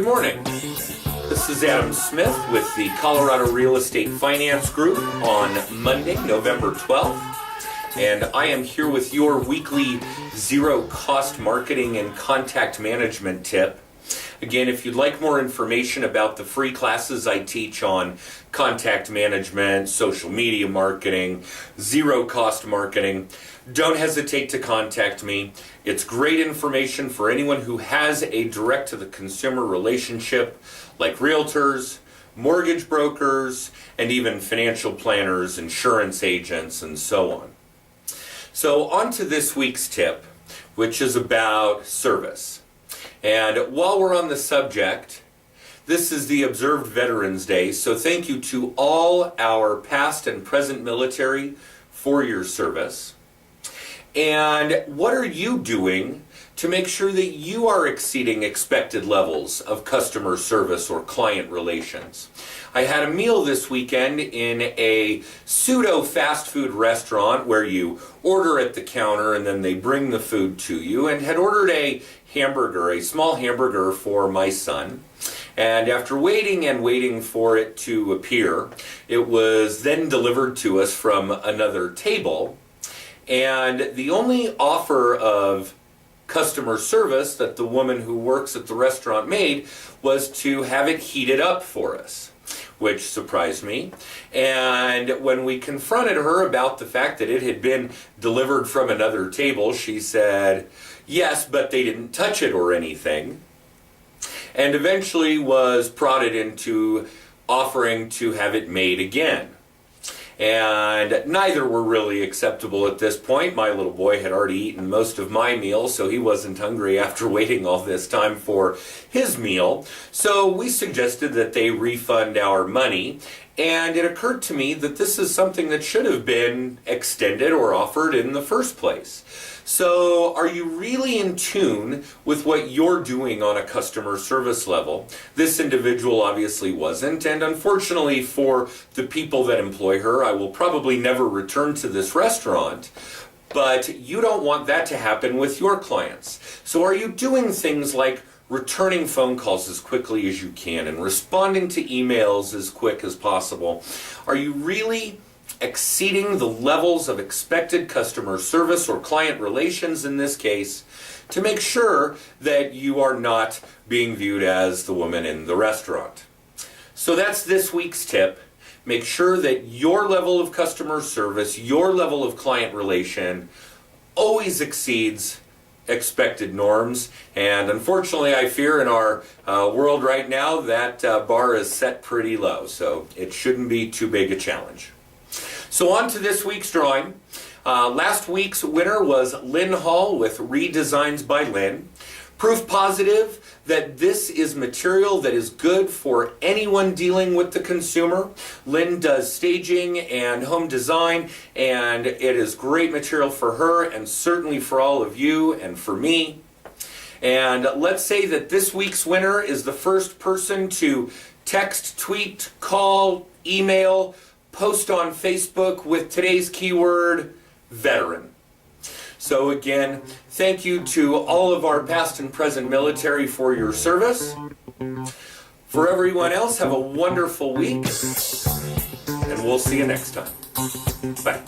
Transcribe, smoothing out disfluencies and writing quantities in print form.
morning. This is Adam Smith with the Colorado Real Estate Finance Group on Monday, November 12th. And I am here with your weekly zero-cost marketing and contact management tip. Again, if you'd like more information about the free classes I teach on contact management, social media marketing, zero-cost marketing, don't hesitate to contact me. It's great information for anyone who has a direct-to-the-consumer relationship, like realtors, mortgage brokers, and even financial planners, insurance agents, and so on. So on to this week's tip, which is about service. And while we're on the subject, this is the observed Veterans Day, so thank you to all our past and present military for your service. And what are you doing to make sure that you are exceeding expected levels of customer service or client relations? I had a meal this weekend in a pseudo fast food restaurant where you order at the counter and then they bring the food to you, and had ordered a hamburger, a small hamburger for my son. And after waiting for it to appear, it was then delivered to us from another table. And the only offer of customer service that the woman who works at the restaurant made was to have it heated up for us, which surprised me. And when we confronted her about the fact that it had been delivered from another table, she said, yes, but they didn't touch it or anything. And eventually was prodded into offering to have it made again. And neither were really acceptable at this point. My little boy had already eaten most of my meal, so he wasn't hungry after waiting all this time for his meal. So we suggested that they refund our money, and it occurred to me that this is something that should have been extended or offered in the first place. So are you really in tune with what you're doing on a customer service level? This individual obviously wasn't, and unfortunately for the people that employ her, I will probably never return to this restaurant. But you don't want that to happen with your clients. So are you doing things like returning phone calls as quickly as you can and responding to emails as quick as possible? Are you really exceeding the levels of expected customer service or client relations in this case to make sure that you are not being viewed as the woman in the restaurant? So that's this week's tip. Make sure that your level of customer service, your level of client relation always exceeds expected norms. And unfortunately, I fear in our world right now that bar is set pretty low, so it shouldn't be too big a challenge. So on to this week's drawing. Last week's winner was Lynn Hall with Redesigns by Lynn. Proof positive that this is material that is good for anyone dealing with the consumer. Lynn does staging and home design, and it is great material for her and certainly for all of you and for me. And let's say that this week's winner is the first person to text, tweet, call, email, post on Facebook with today's keyword, veteran. So again, thank you to all of our past and present military for your service. For everyone else, have a wonderful week, and we'll see you next time. Bye.